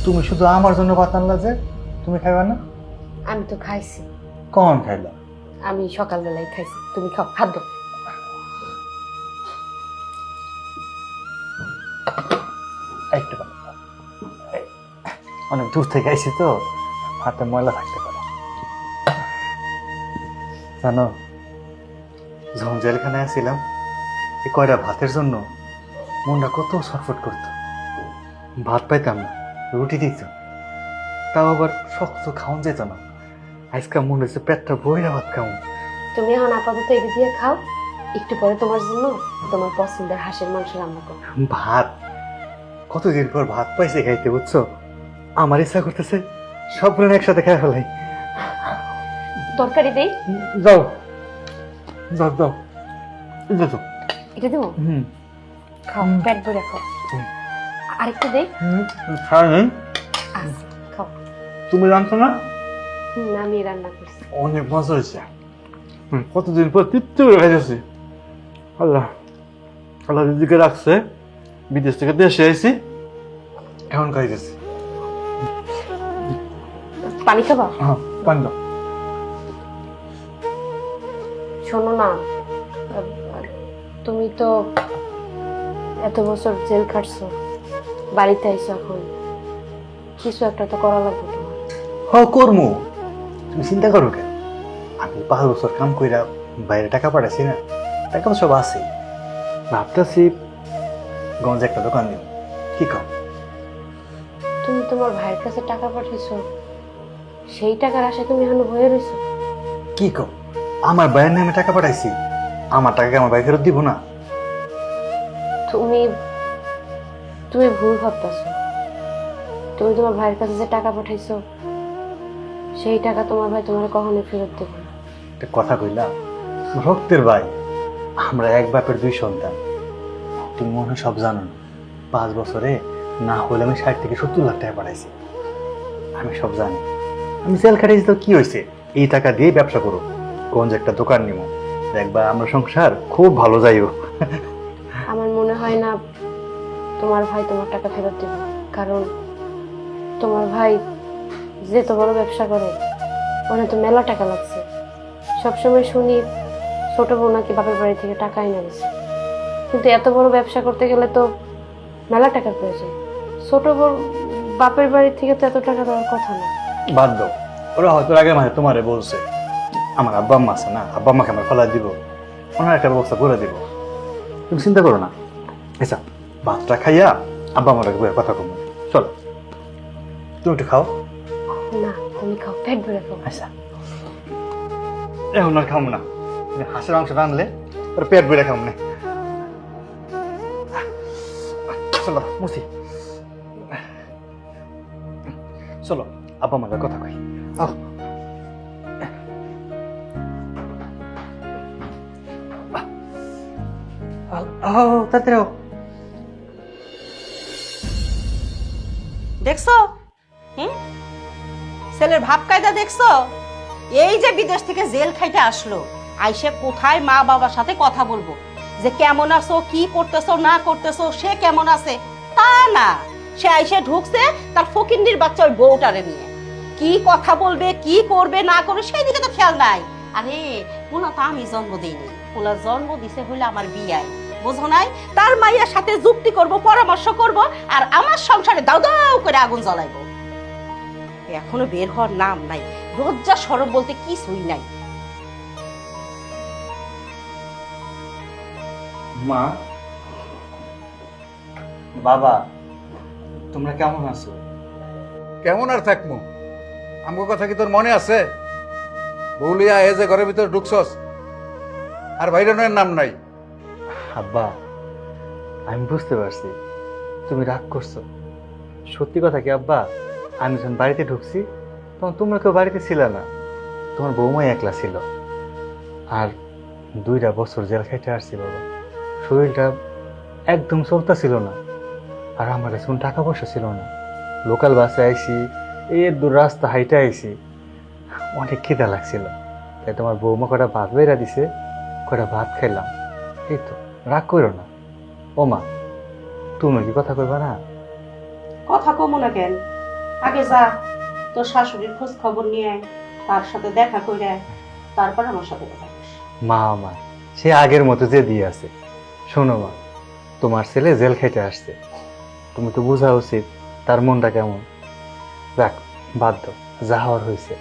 তুমি শুধু আমার জন্য ভাত আনলা যে, তুমি খাইবা না? আমি তো খাইছি, কখন খাইলা? আমি সকালবেলায় খাইছি, তুমি খাও, খাদ্য। একটু পানি দাও। অনেক দূর থেকে আইছি তো, হাতে ময়লা থাকতে পারে। জানো, যখন জেলখানায় আসছিলাম, এই কয়টা ভাতের জন্য মনটা কত ছটফট করতো। ভাত পাইতাম না, রুটি দিত, তাও আবার শক্ত খাওয়ান যেত না। আজকাল মনে হচ্ছে পেটটা বইরা ভাত খাও। তুমি এখন আপাতত এটা দিয়ে খাও, একটু পরে তোমার জন্য তোমার পছন্দের হাঁসের মাংস রান্না করো। ভাত কতদিন পর ভাত পাইছে খাইতে, বুঝছো? আমার ইচ্ছা করতেছে সব গুলো একসাথে খাই ফেলাই। তরকারি দেই? যাও যাও যাও, যাও। এটা দেবো? খাও, পেট ভরে খাও। আরেকটু দেই? আচ্ছা, খাও। তুমি জানছো না, আমি রান্না করছি। অনেক মজা হয়েছে। কতদিন পর তৃপ্তি করে খাইতেছি। আল্লাহ আল্লাহ দিদিকে রাখছে, বিদেশ থেকে দেশে আইছি, এখন খাইতেছি। পানি খাবা? হ্যাঁ, পানি দাও। শোনো না, তুমি তো এত বছর জেল খাটছো, বাড়িতে আইছো, এখন কিছু একটা তো করা লাগবে তোমার। কর্মু, তুমি চিন্তা করো কেন? আমি 5 বছর কাম কইরা বাইরে টাকা পাঠাইছি না, টাকা তো সব আছে। ভাবতেছি গঞ্জে একটা দোকান দিব। কি কম? তুমি তোমার ভাইয়ের কাছে টাকা পাঠাইছো, সেই টাকার আশায় তুমি এখন হয়ে রয়েছো? কি কম? আমার ভাইয়ের নামে টাকা পাঠাইছি, আমার টাকাকে আমার ভাই ফেরত দিব না? তুমি তুমি ভুল ভাবতেছো। তুমি তোমার ভাইয়ের কাছে যে টাকা পাঠাইছো, সেই টাকা তোমার ভাই তোমার কখনোই ফেরত দেবে না। একটা কথা কইলা, রক্তের ভাই, আমরা এক বাপের 2 সন্তান। তুমি মনে হয় সব জানো না। 5 বছরে না হলে আমি 60 থেকে 70 লাখ টাকা পাঠাইছি। আমি সব জানি। আমি জেল খাটিয়েছি তো কি হয়েছে? এই টাকা দিয়ে ব্যবসা করো, গঞ্জে একটা দোকান নিব, দেখবা আমরা সংসার খুব ভালো যাইব। আমার মনে হয় না তোমার ভাই তোমার টাকা ফেরত দেবে, কারণ তোমার ভাই যে তো বড় ব্যবসা করে, ওখানে তো মেলা টাকা লাগছে। সবসময় শুনি ছোট বউ নাকি বাপের বাড়ি থেকে টাকা এনে গেছে, কিন্তু এত বড় ব্যবসা করতে গেলে তো মেলা টাকার প্রয়োজন। ছোট বউ বাপের বাড়ি থেকে তো এত টাকা দেওয়ার কথা না। বাদ দাও, ওরা হয়তো আগে মাঝে তোমারে বলছে। আমার আব্বা আম্মা আছে না, আব্বা আম্মাকে আমার ফেলা দিব, ওনার একটা ব্যবস্থা করে দিব। তুমি চিন্তা করো না। আচ্ছা, ভাতটা খাইয়া আব্বা আমার কথা কম। চলো, তুমি একটু খাও। না, তুমি খাও, পেট ভরে খাও। আচ্ছা, এখন আর খাবো না। হাঁসের মাংস রানলে ওর পেট ভরে খাবো না। চলো মুসি, চলো আব্বা আমার কথা কই। আহ, তাড়াতাড়ি আও। দেখছো? ছেলের ভাব কায়দা দেখছো? এই যে বিদেশ থেকে জেল খাইতে আসলো, আইসে কোথায় মা বাবার সাথে কথা বলবো যে কেমন আছো, কি করতেছো না করতেছো, সে কেমন আছে, তা না। সে আইসে ঢুকছে তার ফকিন্নির বাচ্চা ওই বউটারে নিয়ে। কি কথা বলবে, কি করবে না করবে সেই দিকে তো খেয়াল নাই। আরে পোলা তো আমি জন্ম দিইনি, পোলা জন্ম দিছে হইলে আমার বিয়াই, বুঝো নাই? তার মাইয়ার সাথে যুক্তি করব, পরামর্শ করব, আর আমার সংসারে দাও দাও করে আগুন জ্বলাইবো। এখনো বের হওয়ার নাম নাই, লজ্জা শরম বলতে কিছুই নাই। মা, বাবা, তোমরা কেমন আছো? কেমন আর থাকমু? আমার কথা কি তোর মনে আছে? বউলিয়া এ যে ঘরের ভিতর ঢুকছস আর বাইরের নাম নাই। আব্বা, আমি বুঝতে পারছি তুমি রাগ করছো। সত্যি কথা কি আব্বা, আমি যখন বাড়িতে ঢুকছি তখন তোমরা কেউ বাড়িতে ছিল না, তোমার বৌমাই একলা ছিল। আর 2টা বছর জেল খাইতে আসছি বাবা, শরীরটা একদম চলতেছিল না। আর আমার কাছে কোনো টাকা পয়সা ছিল না। লোকাল বাসে আইসি, এর দূর রাস্তা হাইটে আইসি, অনেক খিদা লাগছিল। তাই তোমার বৌমা কটা ভাত বেড়া দিছে, কটা ভাত খাইলাম। এই তো, রাগ করো না। ও মা, তুমি কি কথা কইবা না? কথা কমো না কেন? আগে যা, তোর শাশুড়ির খোঁজ খবর নিয়ে আয়, তার সাথে দেখা করে আয়, তারপর আমার সাথে কথা বলিস। মা আমার সে আগের মতো যে দিয়ে আছে। শোনো মা, তোমার ছেলে জেল খেটে আসছে, তুমি তো বোঝা উচিত তার মনটা কেমন। রাখ, বাদ দাও, যা হওয়ার হয়েছে।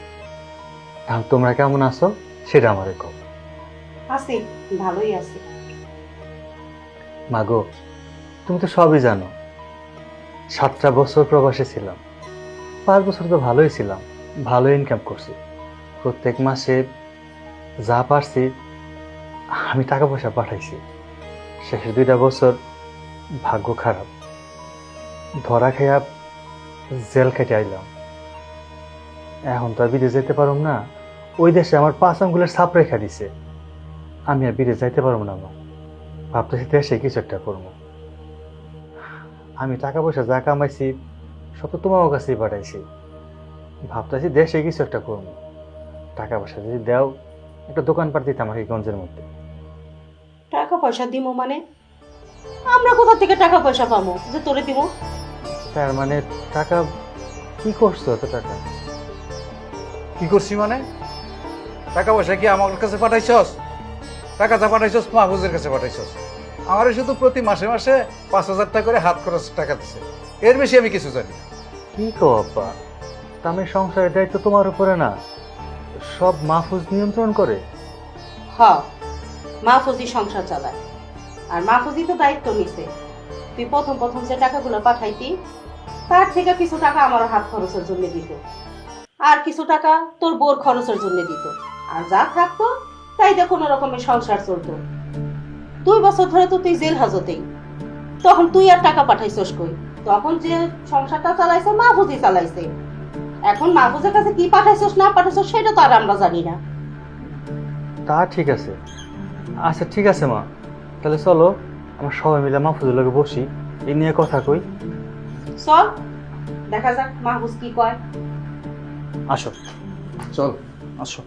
এখন তোমরা কেমন আছো সেটা আমারে কও। আছি, ভালোই আছি। মাগো, তুমি তো সবই জানো, 7টা বছর প্রবাসে ছিলাম, 5 বছর তো ভালোই ছিলাম, ভালো ইনকাম করছি। প্রত্যেক মাসে যা পারছি আমি টাকা পয়সা পাঠাইছি। শেষের 2টা বছর ভাগ্য খারাপ, ধরা খেয়া জেল খেটে আইলাম। এখন তো আর বিদেশ যেতে পারব না, ওই দেশে আমার 5 আঙ্গুলের ছাপ রেখা দিছে। আমি আর বিদেশ যাইতে পারবো না মা, ভাবতেছি দেশে কিছু একটা করবো। আমি টাকা পয়সা যা কামাইছি সব তো তোমার কাছেই পাঠাইছি, ভাবতেছি দেশে কিছু একটা করবো। টাকা পয়সা যদি দাও, একটা দোকানপাট দিতাম আর কি গঞ্জের মধ্যে। টাকা পয়সা দিমো মানে? আমরা কোথা থেকে টাকা পয়সা পাবো যে তোরে দিমো? তার মানে টাকা কি করছো এত টাকা? কি করছি মানে? টাকা পয়সা কি আমার কাছে পাঠাইছস? টাকা যা পাঠাইছস মাহফুজের কাছে পাঠাইছস। আমারে শুধু প্রতি মাসে মাসে 5,000 টাকা করে হাত খরচ টাকা দিছে, এর বেশি আমি কিছু জানি না। কি কো আব্বা, তার সংসারের দায়িত্ব তোমার উপরে না, সব মাহফুজ নিয়ন্ত্রণ করে। হ, মাহফুজি সংসার চালায়, আর মাহফুজি তো দায়িত্ব নিছে। তুই প্রথম প্রথম যে টাকাগুলো পাঠাইতি, তার থেকে কিছু টাকা আমার হাত খরচের জন্য দিত, আর কিছু টাকা তোর বোর খরচের জন্য দিত, আর যা থাকতো তাই দিয়ে কোনো রকমের সংসার চলতো। 2 বছর ধরে তো তুই জেল হাজতেই, তখন তুই আর টাকা পাঠাইছস কই? তখন যে সংসারটা চালাইছে মাহফুজি চালাইছে। এখন মাহফুজের কাছে কি পাঠাইছস না পাঠাইছস সেটা তো আর আমরা জানি না। তা ঠিক আছে, আচ্ছা ঠিক আছে মা, তাহলে চলো আমরা সবাই মিলে মাহফুজের লগে বসি, এই নিয়ে কথা কই। চল দেখা যাক মাহফুজ কি কয়। আসো। চল, আসো।